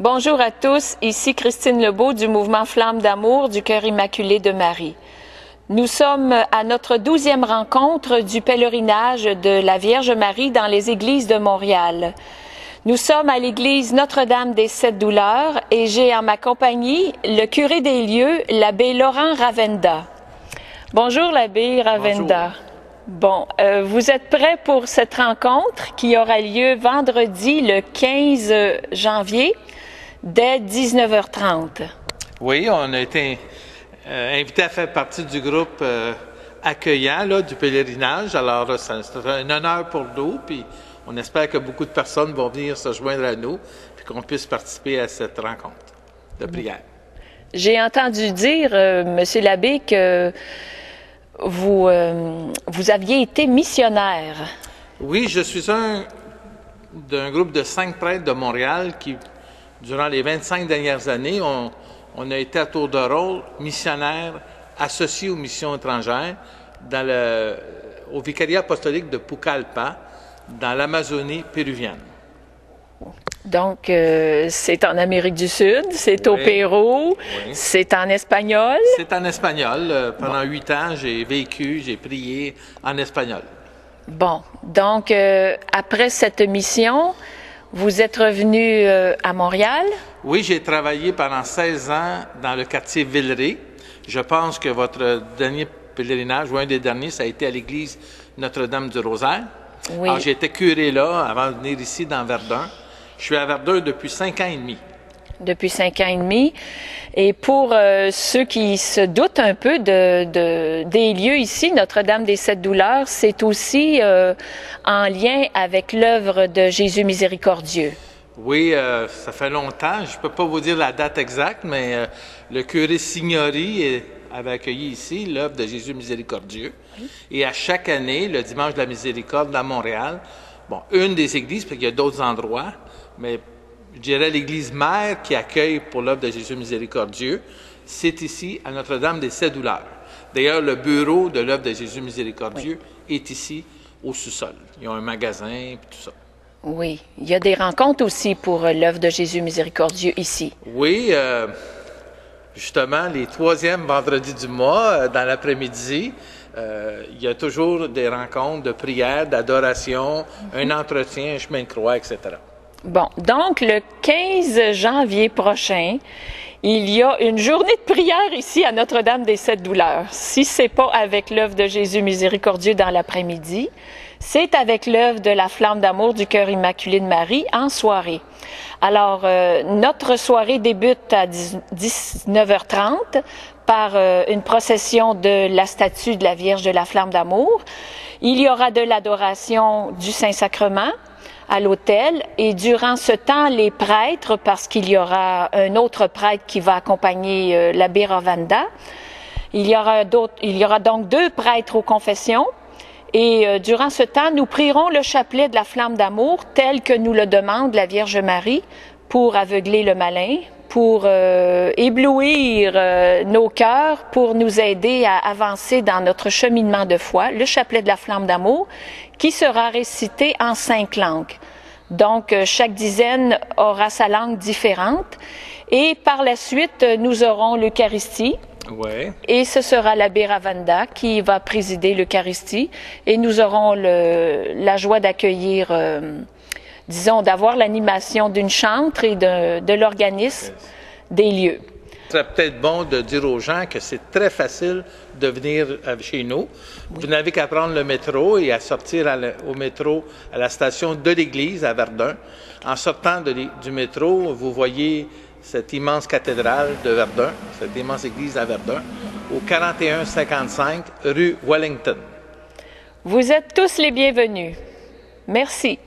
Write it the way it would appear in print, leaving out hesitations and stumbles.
Bonjour à tous, ici Christine Lebeau du mouvement Flamme d'amour du Cœur immaculé de Marie. Nous sommes à notre 12e rencontre du pèlerinage de la Vierge Marie dans les églises de Montréal. Nous sommes à l'église Notre-Dame des Sept Douleurs et j'ai en ma compagnie le curé des lieux, l'abbé Laurent Ravenda. Bonjour l'abbé Ravenda. Bonjour. Bon, vous êtes prêts pour cette rencontre qui aura lieu vendredi le 15 janvier dès 19h30. Oui, on a été invité à faire partie du groupe accueillant là, du pèlerinage. Alors, c'est un honneur pour nous, puis on espère que beaucoup de personnes vont venir se joindre à nous, puis qu'on puisse participer à cette rencontre de prière. J'ai entendu dire, Monsieur l'abbé, que vous aviez été missionnaire. Oui, je suis d'un groupe de 5 prêtres de Montréal qui, durant les 25 dernières années, on a été à tour de rôle missionnaire associé aux missions étrangères au vicariat apostolique de Pucallpa, dans l'Amazonie péruvienne. Donc, c'est en Amérique du Sud, c'est au Pérou, c'est en espagnol. C'est en espagnol. Pendant 8 ans, j'ai prié en espagnol. Bon, donc, après cette mission, vous êtes revenu à Montréal? Oui, j'ai travaillé pendant 16 ans dans le quartier Villeray. Je pense que votre dernier pèlerinage, ou un des derniers, ça a été à l'église Notre-Dame du Rosaire. Oui. Alors, j'étais curé là avant de venir ici dans Verdun. Je suis à Verdun depuis 5 ans et demi. Depuis 5 ans et demi. Et pour ceux qui se doutent un peu des lieux ici, Notre-Dame des Sept Douleurs, c'est aussi en lien avec l'œuvre de Jésus miséricordieux. Oui, ça fait longtemps. Je ne peux pas vous dire la date exacte, mais le curé Signori avait accueilli ici l'œuvre de Jésus miséricordieux. Oui. Et à chaque année, le dimanche de la miséricorde à Montréal, bon, une des églises, parce qu'il y a d'autres endroits, mais je dirais l'église mère qui accueille pour l'œuvre de Jésus miséricordieux, c'est ici à Notre-Dame des Sept Douleurs. D'ailleurs, le bureau de l'œuvre de Jésus miséricordieux est ici au sous-sol. Ils ont un magasin et tout ça. Oui, il y a des rencontres aussi pour l'œuvre de Jésus miséricordieux ici. Oui, justement, les 3e vendredis du mois, dans l'après-midi, il y a toujours des rencontres de prière, d'adoration, un entretien, un chemin de croix, etc. Bon, donc le 15 janvier prochain, il y a une journée de prière ici à Notre-Dame des Sept Douleurs. Si c'est pas avec l'œuvre de Jésus miséricordieux dans l'après-midi, c'est avec l'œuvre de la Flamme d'amour du Cœur immaculé de Marie en soirée. Alors, notre soirée débute à 19h30 par une procession de la statue de la Vierge de la Flamme d'amour. Il y aura de l'adoration du Saint-Sacrement à l'autel et durant ce temps, les prêtres, parce qu'il y aura un autre prêtre qui va accompagner l'abbé Ravenda, il y aura donc 2 prêtres aux confessions. Et durant ce temps, nous prierons le chapelet de la Flamme d'amour tel que nous le demande la Vierge Marie pour aveugler le malin, pour éblouir nos cœurs, pour nous aider à avancer dans notre cheminement de foi, le chapelet de la Flamme d'amour qui sera récité en 5 langues. Donc, chaque dizaine aura sa langue différente. Et par la suite, nous aurons l'Eucharistie. Ouais. Et ce sera l'abbé Ravenda qui va présider l'Eucharistie et nous aurons la joie d'accueillir, disons, d'avoir l'animation d'une chantre et de l'organisme des lieux. Ce serait peut-être bon de dire aux gens que c'est très facile de venir chez nous. Oui. Vous n'avez qu'à prendre le métro et à sortir au métro à la station de l'église à Verdun. En sortant du métro, vous voyez cette immense cathédrale de Verdun, cette immense église à Verdun, au 4155 rue Wellington. Vous êtes tous les bienvenus. Merci.